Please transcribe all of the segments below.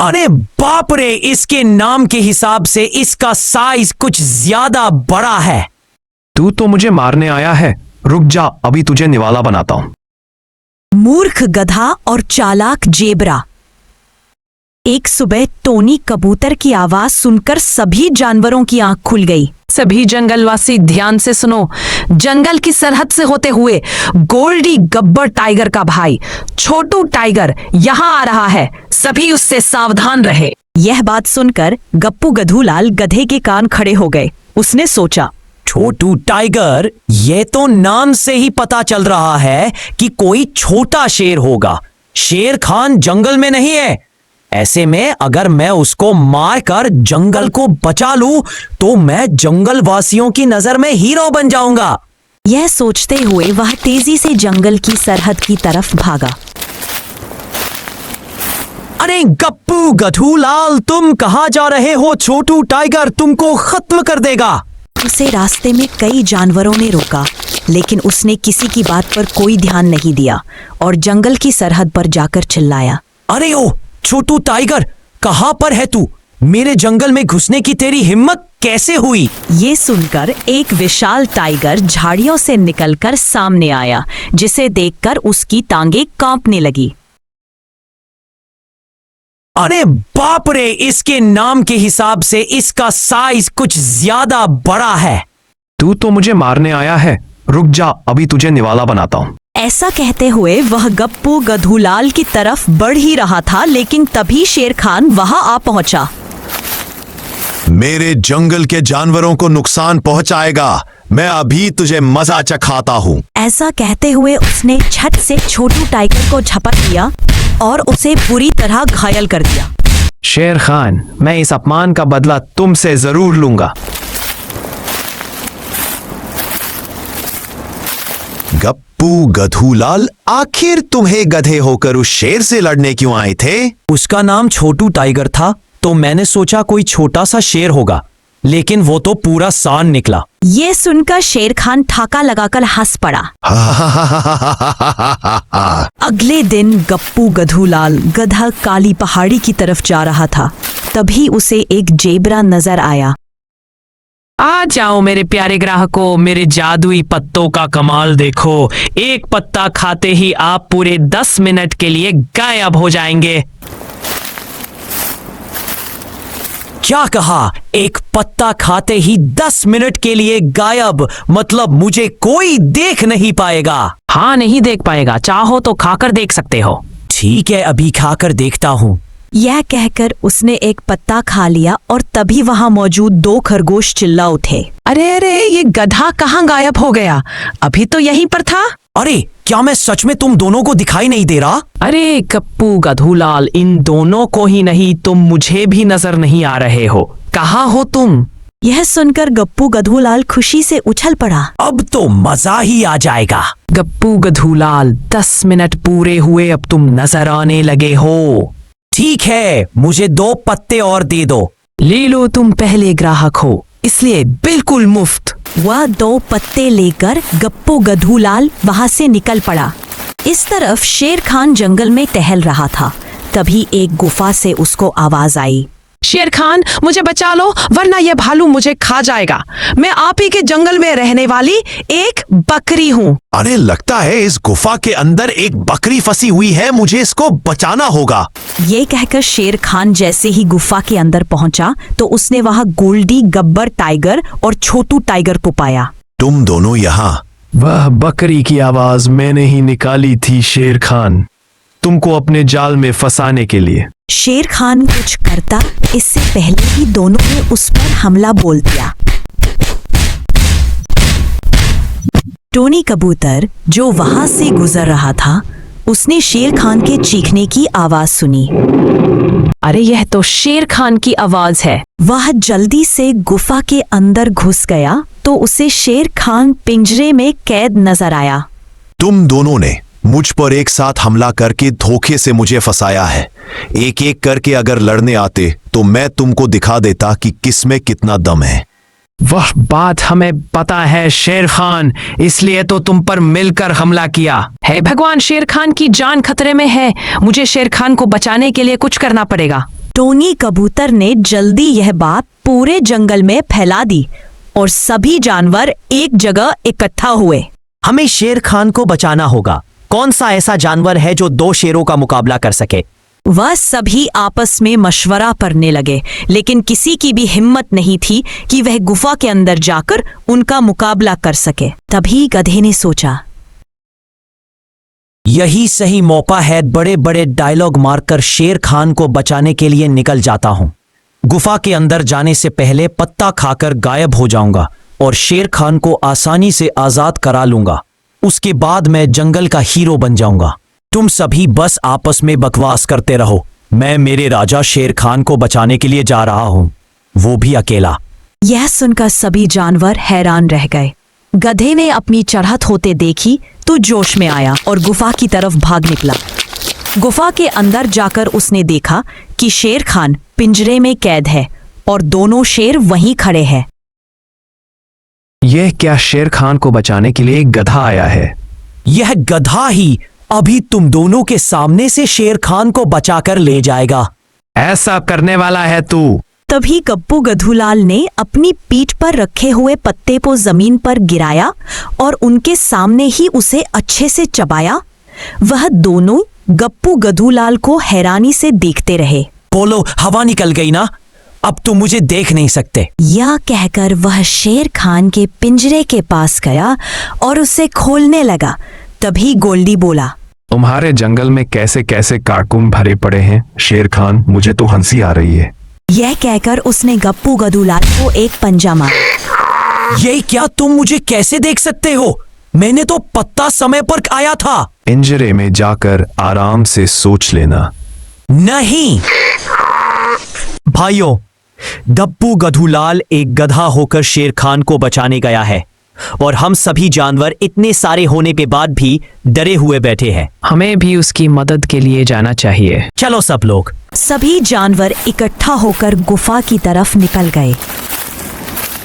अरे बाप रे, इसके नाम के हिसाब से इसका साइज कुछ ज्यादा बड़ा है। तू तो मुझे मारने आया है, रुक जा, अभी तुझे निवाला बनाता हूं। मूर्ख गधा और चालाक जेबरा। एक सुबह टोनी कबूतर की आवाज सुनकर सभी जानवरों की आंख खुल गई। सभी जंगलवासी ध्यान से सुनो। जंगल की सरहद से होते हुए गोल्डी गब्बर टाइगर का भाई छोटू टाइगर यहाँ आ रहा है, सभी उससे सावधान रहे। यह बात सुनकर गप्पू गधूलाल गधे के कान खड़े हो गए। उसने सोचा, छोटू टाइगर, ये तो नाम से ही पता चल रहा है कि कोई छोटा शेर होगा। शेर खान जंगल में नहीं है। ऐसे में अगर मैं उसको मारकर जंगल को बचा लूं तो मैं जंगल वासियों की नजर में हीरो बन जाऊंगा। यह सोचते हुए वह तेजी से जंगल की सरहद की तरफ भागा। अरे गप्पू गधूलाल, तुम कहां जा रहे हो? छोटू टाइगर तुमको खत्म कर देगा। उसे रास्ते में कई जानवरों ने रोका, लेकिन उसने किसी की बात पर कोई ध्यान नहीं दिया और जंगल की सरहद पर जाकर चिल्लाया, अरे ओ छोटू टाइगर, कहां पर है तू? मेरे जंगल में घुसने की तेरी हिम्मत कैसे हुई? ये सुनकर एक विशाल टाइगर झाड़ियों से निकलकर सामने आया, जिसे देखकर उसकी टांगें कांपने लगी। अरे बाप रे, इसके नाम के हिसाब से इसका साइज कुछ ज्यादा बड़ा है। तू तो मुझे मारने आया है, रुक जा, अभी तुझे निवाला बनाता हूं। ऐसा कहते हुए वह गप्पू गधूलाल की तरफ बढ़ ही रहा था, लेकिन तभी शेर खान वहां आ पहुंचा। मेरे जंगल के जानवरों को नुकसान पहुंचाएगा, मैं अभी तुझे मजा चखाता हूँ। ऐसा कहते हुए उसने छत से छोटू टाइगर को झपट लिया और उसे बुरी तरह घायल कर दिया। शेर खान, मैं इस अपमान का बदला तुमसे जरूर लूंगा। गप्पू गधूलाल, आखिर तुम्हें गधे होकर उस शेर से लड़ने क्यों आए थे? उसका नाम छोटू टाइगर था, तो मैंने सोचा कोई छोटा सा शेर होगा, लेकिन वो तो पूरा सांड निकला। ये सुनकर शेर खान ठाका लगाकर हंस पड़ा। अगले दिन गप्पू गधूलाल गधा काली पहाड़ी की तरफ जा रहा था। तभी उसे एक जेबरा नजर आया। आ जाओ मेरे प्यारे ग्राहकों, मेरे जादुई पत्तों का कमाल देखो। एक पत्ता खाते ही आप पूरे 10 मिनट के लिए गायब हो जाएंगे। क्या कहा? एक पत्ता खाते ही 10 मिनट के लिए गायब? मतलब मुझे कोई देख नहीं पाएगा? हाँ, नहीं देख पाएगा, चाहो तो खाकर देख सकते हो। ठीक है, अभी खाकर देखता हूँ। यह कहकर उसने एक पत्ता खा लिया और तभी वहां मौजूद 2 खरगोश चिल्ला उठे, अरे अरे, ये गधा कहाँ गायब हो गया? अभी तो यहीं पर था। अरे क्या मैं सच में तुम दोनों को दिखाई नहीं दे रहा? अरे गप्पू गधूलाल, इन दोनों को ही नहीं, तुम मुझे भी नजर नहीं आ रहे हो। कहाँ हो तुम? यह सुनकर गप्पू गधूलाल खुशी से उछल पड़ा। अब तो मजा ही आ जाएगा। गप्पू गधूलाल, 10 मिनट पूरे हुए, अब तुम नजर आने लगे हो। ठीक है, मुझे 2 पत्ते और दे दो। ले लो, तुम पहले ग्राहक हो, इसलिए बिल्कुल मुफ्त। वह 2 पत्ते लेकर गप्पू गधूलाल वहां से निकल पड़ा। इस तरफ शेर खान जंगल में टहल रहा था। तभी एक गुफा से उसको आवाज आई, शेर खान, मुझे बचा लो, वरना यह भालू मुझे खा जाएगा। मैं आप ही के जंगल में रहने वाली एक बकरी हूँ। अरे लगता है इस गुफा के अंदर एक बकरी फंसी हुई है, मुझे इसको बचाना होगा। ये कहकर शेर खान जैसे ही गुफा के अंदर पहुंचा तो उसने वहां गोल्डी गब्बर टाइगर और छोटू टाइगर को पाया। तुम दोनों यहाँ? वह बकरी की आवाज मैंने ही निकाली थी शेर खान, तुमको अपने जाल में फंसाने के लिए। शेर खान कुछ करता इससे पहले ही दोनों ने उस पर हमला बोल दिया। टोनी कबूतर जो वहां से गुजर रहा था, उसने शेर खान के चीखने की आवाज सुनी। अरे यह तो शेर खान की आवाज है। वह जल्दी से गुफा के अंदर घुस गया तो उसे शेर खान पिंजरे में कैद नजर आया। तुम दोनों ने मुझ पर एक साथ हमला करके धोखे से मुझे फंसाया है। एक एक करके अगर लड़ने आते तो मैं तुमको दिखा देता कि किसमें कितना दम है। वह बात हमें पता है शेर खान, इसलिए तो तुम पर मिलकर हमला किया है। भगवान, शेर खान की जान खतरे में है, मुझे शेर खान को बचाने के लिए कुछ करना पड़ेगा। टोनी कबूतर ने जल्दी यह बात पूरे जंगल में फैला दी और सभी जानवर एक जगह इकट्ठा हुए। हमें शेर खान को बचाना होगा। कौन सा ऐसा जानवर है जो 2 शेरों का मुकाबला कर सके? वह सभी आपस में मशवरा करने लगे, लेकिन किसी की भी हिम्मत नहीं थी कि वह गुफा के अंदर जाकर उनका मुकाबला कर सके। तभी गधे ने सोचा, यही सही मौका है, बड़े बड़े डायलॉग मारकर शेर खान को बचाने के लिए निकल जाता हूं। गुफा के अंदर जाने से पहले पत्ता खाकर गायब हो जाऊंगा और शेर खान को आसानी से आजाद करा लूंगा। उसके बाद मैं जंगल का हीरो बन जाऊंगा। तुम सभी बस आपस में बकवास करते रहो। मैं मेरे राजा शेर खान को बचाने के लिए जा रहा हूं, वो भी अकेला। यह सुनकर सभी जानवर हैरान रह गए। गधे ने अपनी चढ़त होते देखी तो जोश में आया और गुफा की तरफ भाग निकला। गुफा के अंदर जाकर उसने देखा कि शेर खान पिंजरे में कैद है और दोनों शेर वहीं खड़े हैं। यह क्या शेर खान को बचाने के लिए एक गधा आया है? यह गधा ही अभी तुम दोनों के सामने से शेर खान को बचाकर ले जाएगा। ऐसा करने वाला है तू? तभी गप्पू गधूलाल ने अपनी पीठ पर रखे हुए पत्ते को जमीन पर गिराया और उनके सामने ही उसे अच्छे से चबाया। वह दोनों गप्पू गधूलाल को हैरानी से देखते रहे। बोलो, हवा निकल गई ना? अब तुम मुझे देख नहीं सकते। यह कहकर वह शेर खान के पिंजरे के पास गया और उसे खोलने लगा। तभी गोल्डी बोला, तुम्हारे जंगल में कैसे कैसे कारकुन भरे पड़े हैं शेर खान, मुझे तो हंसी आ रही है। यह कहकर उसने गप्पू गधूलाल को एक पंजा मारा। ये क्या, तुम मुझे कैसे देख सकते हो? मैंने तो पत्ता समय पर आया था। पिंजरे में जाकर आराम से सोच लेना। नहीं भाइयों, गप्पू गधूलाल एक गधा होकर शेर खान को बचाने गया है और हम सभी जानवर इतने सारे होने के बाद भी डरे हुए बैठे हैं। हमें भी उसकी मदद के लिए जाना चाहिए। चलो सब लोग। सभी जानवर इकट्ठा होकर गुफा की तरफ निकल गए।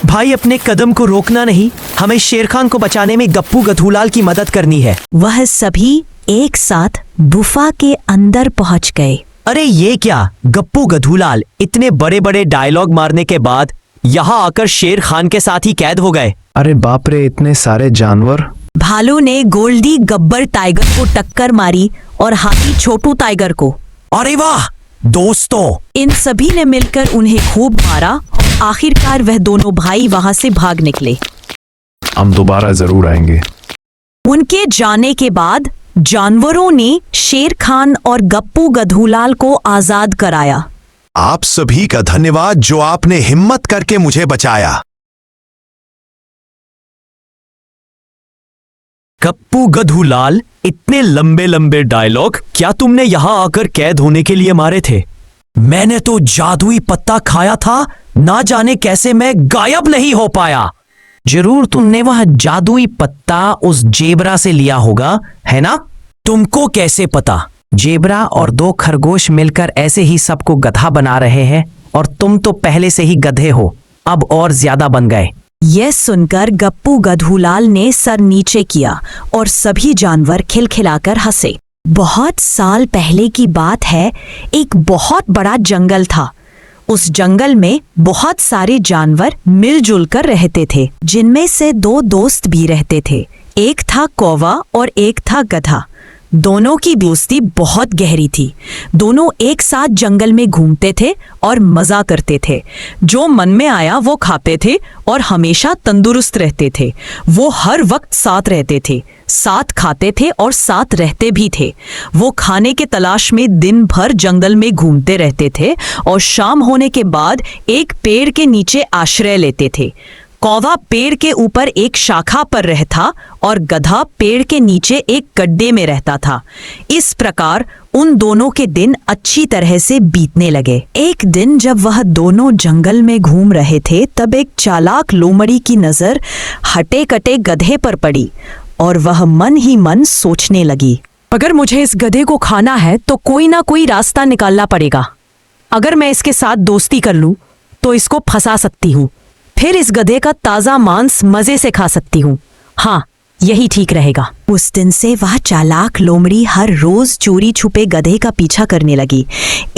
भाई, अपने कदम को रोकना नहीं, हमें शेर खान को बचाने में गप्पू गधूलाल की मदद करनी है। वह सभी एक साथ गुफा के अंदर पहुंच गए। अरे ये क्या, गप्पू गधूलाल इतने बड़े बड़े डायलॉग मारने के बाद यहाँ आकर शेर खान के साथ ही कैद हो गए। अरे बाप रे, इतने सारे जानवर। भालू ने गोल्डी गब्बर टाइगर को टक्कर मारी और हाथी छोटू टाइगर को। अरे वाह दोस्तों! इन सभी ने मिलकर उन्हें खूब मारा और आखिरकार वह दोनों भाई वहां से भाग निकले। हम दोबारा जरूर आएंगे। उनके जाने के बाद जानवरों ने शेर खान और गप्पू गधूलाल को आजाद कराया। आप सभी का धन्यवाद जो आपने हिम्मत करके मुझे बचाया। गप्पू गधूलाल, इतने लंबे लंबे डायलॉग क्या तुमने यहां आकर कैद होने के लिए मारे थे? मैंने तो जादुई पत्ता खाया था, ना जाने कैसे मैं गायब नहीं हो पाया। जरूर तुमने वह जादुई पत्ता उस जेबरा से लिया होगा, है ना? तुमको कैसे पता? जेबरा और 2 खरगोश मिलकर ऐसे ही सबको गधा बना रहे हैं और तुम तो पहले से ही गधे हो, अब और ज्यादा बन गए। यह सुनकर गप्पू गधूलाल ने सर नीचे किया और सभी जानवर खिलखिलाकर हंसे। बहुत साल पहले की बात है, एक बहुत बड़ा जंगल था। उस जंगल में बहुत सारे जानवर मिलजुल कर रहते थे, जिनमें से 2 दोस्त भी रहते थे। एक था कौवा और एक था गधा। दोनों की दोस्ती बहुत गहरी थी। दोनों एक साथ जंगल में घूमते थे और मजा करते थे। जो मन में आया वो खाते थे और हमेशा तंदुरुस्त रहते थे। वो हर वक्त साथ रहते थे, साथ खाते थे और साथ रहते भी थे। वो खाने के तलाश में दिन भर जंगल में घूमते रहते थे और शाम होने के बाद एक पेड़ के नीचे आश्रय लेते थे। कौवा पेड़ के ऊपर एक शाखा पर रहता और गधा पेड़ के नीचे एक गड्ढे में रहता था। इस प्रकार उन दोनों के दिन अच्छी तरह से बीतने लगे। एक दिन जब वह दोनों जंगल में घूम रहे थे, तब एक चालाक लोमड़ी की नजर हटे कटे गधे पर पड़ी और वह मन ही मन सोचने लगी, अगर मुझे इस गधे को खाना है तो कोई ना कोई रास्ता निकालना पड़ेगा। अगर मैं इसके साथ दोस्ती कर लूं तो इसको फंसा सकती हूँ, फिर इस गधे का ताजा मांस मजे से खा सकती हूँ। हाँ, यही ठीक रहेगा। उस दिन से वह चालाक लोमड़ी हर रोज चोरी छुपे गधे का पीछा करने लगी।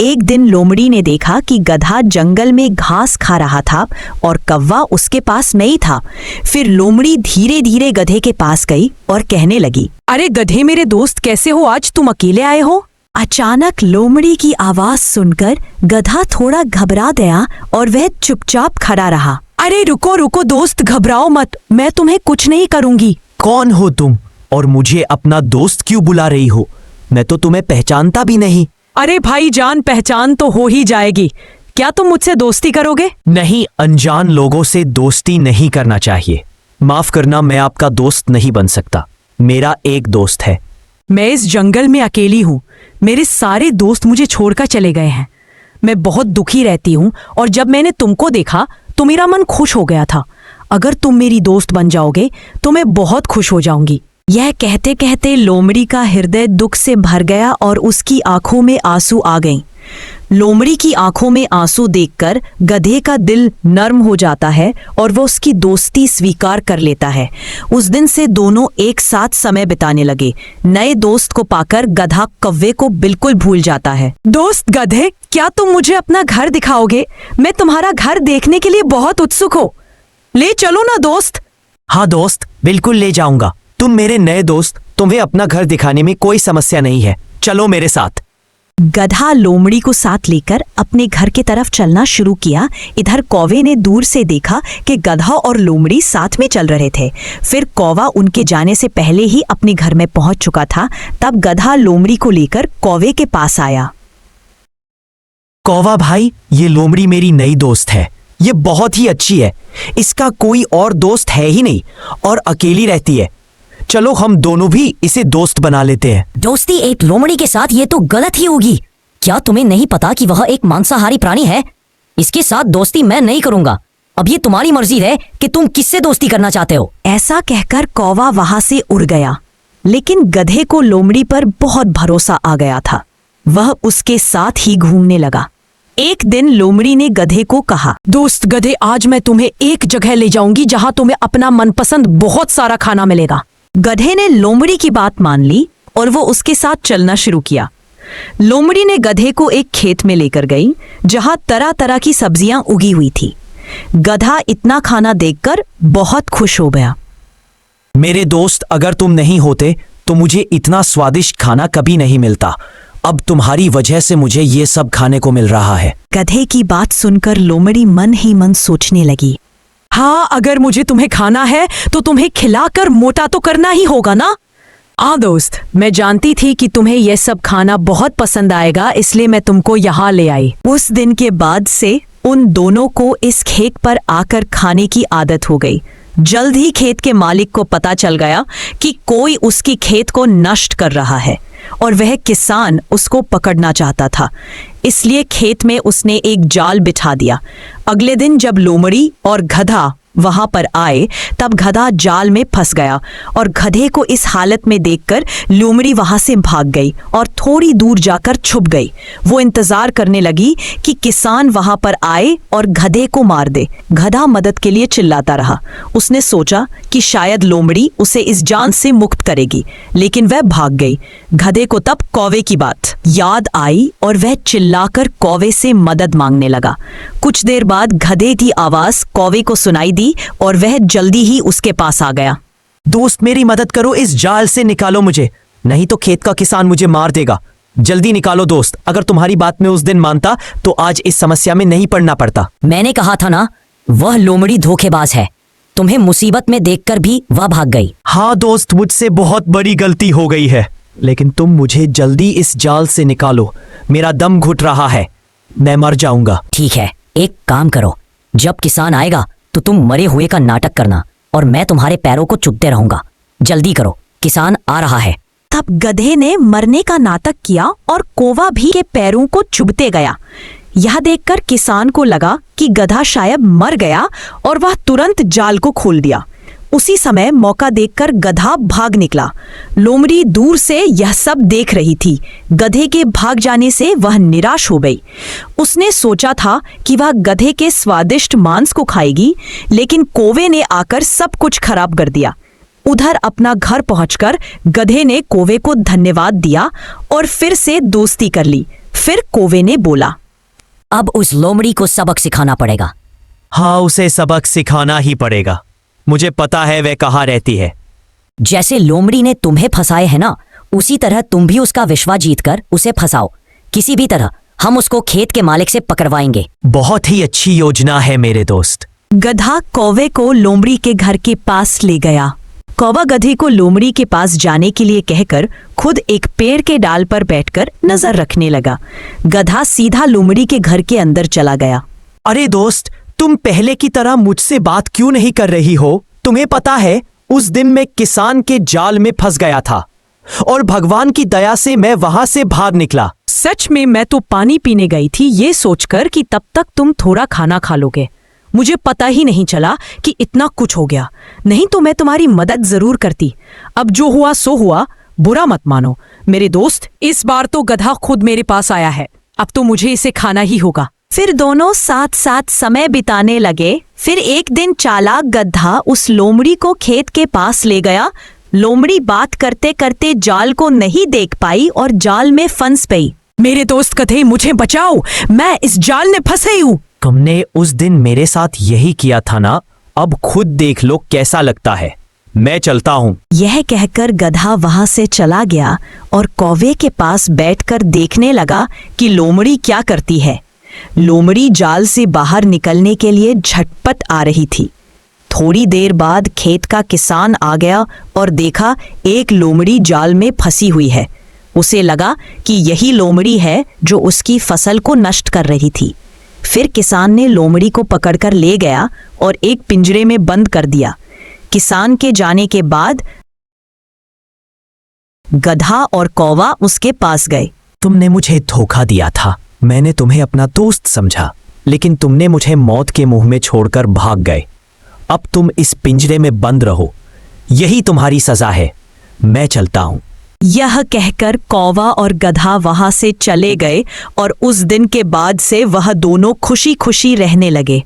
एक दिन लोमड़ी ने देखा कि गधा जंगल में घास खा रहा था और कौवा उसके पास नहीं था। फिर लोमड़ी धीरे धीरे गधे के पास गई और कहने लगी, अरे गधे मेरे दोस्त, कैसे हो? आज तुम अकेले आए हो? अचानक लोमड़ी की आवाज सुनकर गधा थोड़ा घबरा गया और वह चुपचाप खड़ा रहा। अरे रुको रुको दोस्त, घबराओ मत, मैं तुम्हें कुछ नहीं करूंगी। कौन हो तुम और मुझे अपना दोस्त क्यों बुला रही हो? मैं तो तुम्हें पहचानता भी नहीं। अरे भाई जान पहचान तो हो ही जाएगी। क्या तुम मुझसे दोस्ती करोगे? नहीं, अनजान लोगों से दोस्ती नहीं करना चाहिए। माफ करना, मैं आपका दोस्त नहीं बन सकता। मेरा एक दोस्त है। मैं इस जंगल में अकेली हूँ। मेरे सारे दोस्त मुझे छोड़कर चले गए हैं। मैं बहुत दुखी रहती हूँ और जब मैंने तुमको देखा तो मेरा मन खुश हो गया था। अगर तुम मेरी दोस्त बन जाओगे तो मैं बहुत खुश हो जाऊंगी। यह कहते कहते लोमड़ी का हृदय दुख से भर गया और उसकी आंखों में आंसू आ गईं। लोमड़ी की आंखों में आंसू देखकर गधे का दिल नर्म हो जाता है और वो उसकी दोस्ती स्वीकार कर लेता है। उस दिन से दोनों एक साथ समय बिताने लगे। नए दोस्त को पाकर गधा कौवे को बिल्कुल भूल जाता है। दोस्त गधे, क्या तुम मुझे अपना घर दिखाओगे? मैं तुम्हारा घर देखने के लिए बहुत उत्सुक हूँ। ले चलो ना दोस्त। हाँ दोस्त, बिल्कुल ले जाऊंगा। तुम मेरे नए दोस्त, तुम्हें अपना घर दिखाने में कोई समस्या नहीं है। चलो मेरे साथ। गधा लोमड़ी को साथ लेकर अपने घर की तरफ चलना शुरू किया। इधर कौवे ने दूर से देखा कि गधा और लोमड़ी साथ में चल रहे थे। फिर कौवा उनके जाने से पहले ही अपने घर में पहुंच चुका था। तब गधा लोमड़ी को लेकर कौवे के पास आया। कौवा भाई, ये लोमड़ी मेरी नई दोस्त है। ये बहुत ही अच्छी है। इसका कोई और दोस्त है ही नहीं और अकेली रहती है। चलो हम दोनों भी इसे दोस्त बना लेते हैं। दोस्ती एक लोमड़ी के साथ ये तो गलत ही होगी। क्या तुम्हें नहीं पता कि वह एक मांसाहारी प्राणी है? इसके साथ दोस्ती मैं नहीं करूंगा। अब ये तुम्हारी मर्जी है कि तुम किससे दोस्ती करना चाहते हो। ऐसा कहकर कौवा वहां से उड़ गया। लेकिन गधे को लोमड़ी पर बहुत भरोसा आ गया था। वह उसके साथ ही घूमने लगा। एक दिन लोमड़ी ने गधे को कहा, दोस्त गधे, आज मैं तुम्हें एक जगह ले जाऊंगी जहां तुम्हें अपना मनपसंद बहुत सारा खाना मिलेगा। गधे ने लोमड़ी की बात मान ली और वो उसके साथ चलना शुरू किया। लोमड़ी ने गधे को एक खेत में लेकर गई जहां तरह तरह की सब्जियां उगी हुई थी। गधा इतना खाना देखकर बहुत खुश हो गया। मेरे दोस्त, अगर तुम नहीं होते तो मुझे इतना स्वादिष्ट खाना कभी नहीं मिलता। अब तुम्हारी वजह से मुझे ये सब खाने को मिल रहा है। गधे की बात सुनकर लोमड़ी मन ही मन सोचने लगी, हाँ, अगर मुझे तुम्हें खाना है तो तुम्हें खिलाकर मोटा तो करना ही होगा ना। हाँ दोस्त, मैं जानती थी कि तुम्हें यह सब खाना बहुत पसंद आएगा, इसलिए मैं तुमको यहाँ ले आई। उस दिन के बाद से उन दोनों को इस खेत पर आकर खाने की आदत हो गई। जल्द ही खेत के मालिक को पता चल गया कि कोई उसकी खेत को नष्ट कर रहा है और वह किसान उसको पकड़ना चाहता था। इसलिए खेत में उसने एक जाल बिछा दिया। अगले दिन जब लोमड़ी और गधा वहां पर आए तब गधा जाल में फंस गया और गधे को इस हालत में देखकर लोमड़ी वहां से भाग गई और थोड़ी दूर जाकर छुप गई। वो इंतजार करने लगी कि किसान वहां पर आए और गधे को मार दे। गधा मदद के लिए चिल्लाता रहा। उसने सोचा कि शायद लोमड़ी उसे इस जान से मुक्त करेगी, लेकिन वह भाग गई। गधे को तब कौवे की बात याद आई और वह चिल्लाकर कौवे से मदद मांगने लगा। कुछ देर बाद गधे की आवाज कौवे को सुनाई दी और वह जल्दी ही उसके पास आ गया। दोस्त, मेरी मदद करो, इस जाल से निकालो मुझे, नहीं तो खेत का किसान मुझे मार देगा। जल्दी निकालो दोस्त। अगर तुम्हारी बात में उस दिन मानता तो आज इस समस्या में नहीं पड़ना पड़ता। मैंने कहा था ना, वह लोमड़ी धोखेबाज है। तुम्हें मुसीबत में देखकर भी वह भाग गई। हाँ दोस्त, मुझसे बहुत बड़ी गलती हो गई है, लेकिन तुम मुझे जल्दी इस जाल से निकालो। मेरा दम घुट रहा है, मैं मर जाऊंगा। ठीक है, एक काम करो, जब किसान आएगा तो तुम मरे हुए का नाटक करना और मैं तुम्हारे पैरों को चुभते रहूंगा। जल्दी करो, किसान आ रहा है। तब गधे ने मरने का नाटक किया और कौवा भी के पैरों को चुभते गया। यह देखकर किसान को लगा कि गधा शायद मर गया और वह तुरंत जाल को खोल दिया। उसी समय मौका देखकर गधा भाग निकला। लोमड़ी दूर से यह सब देख रही थी। गधे के भाग जाने से वह निराश हो गई। उसने सोचा था कि वह गधे के स्वादिष्ट मांस को खाएगी, लेकिन कौवे ने आकर सब कुछ खराब कर दिया। उधर अपना घर पहुंचकर गधे ने कौवे को धन्यवाद दिया और फिर से दोस्ती कर ली। फिर कौवे ने बोला, अब उस लोमड़ी को सबक सिखाना पड़ेगा। हाँ, उसे सबक सिखाना ही पड़ेगा। मुझे पता है वह कहाँ रहती है। जैसे लोमड़ी ने तुम्हें फंसाए है ना, उसी तरह तुम भी उसका विश्वास जीतकर उसे फंसाओ। किसी भी तरह हम उसको खेत के मालिक से पकड़वाएंगे। बहुत ही अच्छी योजना है मेरे दोस्त। गधा कौवे को लोमड़ी के घर के पास ले गया। कौवा गधे को लोमड़ी के पास जाने के लिए कहकर खुद एक पेड़ के डाल पर बैठकर नजर रखने लगा। गधा सीधा लोमड़ी के घर के अंदर चला गया। अरे दोस्त, तुम पहले की तरह मुझसे बात क्यों नहीं कर रही हो? तुम्हें पता है उस दिन मैं किसान के जाल में फंस गया था और भगवान की दया से मैं वहां से बाहर निकला। सच में मैं तो पानी पीने गई थी ये सोचकर कि तब तक तुम थोड़ा खाना खा लोगे। मुझे पता ही नहीं चला कि इतना कुछ हो गया, नहीं तो मैं तुम्हारी मदद जरूर करती। अब जो हुआ सो हुआ, बुरा मत मानो मेरे दोस्त। इस बार तो गधा खुद मेरे पास आया है, अब तो मुझे इसे खाना ही होगा। फिर दोनों साथ साथ समय बिताने लगे। फिर एक दिन चालाक गधा उस लोमड़ी को खेत के पास ले गया। लोमड़ी बात करते करते जाल को नहीं देख पाई और जाल में फंस गई। मेरे दोस्त गधे, मुझे बचाओ, मैं इस जाल में फंसी हूँ। तुमने उस दिन मेरे साथ यही किया था ना, अब खुद देख लो कैसा लगता है। मैं चलता हूँ। यह कहकर गधा वहां से चला गया और कौवे के पास बैठकर देखने लगा कि लोमड़ी क्या करती है। लोमड़ी जाल से बाहर निकलने के लिए झटपट आ रही थी। थोड़ी देर बाद खेत का किसान आ गया और देखा एक लोमड़ी जाल में फंसी हुई है। उसे लगा कि यही लोमड़ी है जो उसकी फसल को नष्ट कर रही थी। फिर किसान ने लोमड़ी को पकड़कर ले गया और एक पिंजरे में बंद कर दिया। किसान के जाने के बाद गधा और कौवा उसके पास गए। तुमने मुझे धोखा दिया था। मैंने तुम्हें अपना दोस्त समझा, लेकिन तुमने मुझे मौत के मुंह में छोड़कर भाग गए। अब तुम इस पिंजरे में बंद रहो, यही तुम्हारी सजा है। मैं चलता हूं। यह कहकर कौवा और गधा वहां से चले गए और उस दिन के बाद से वह दोनों खुशी खुशी रहने लगे।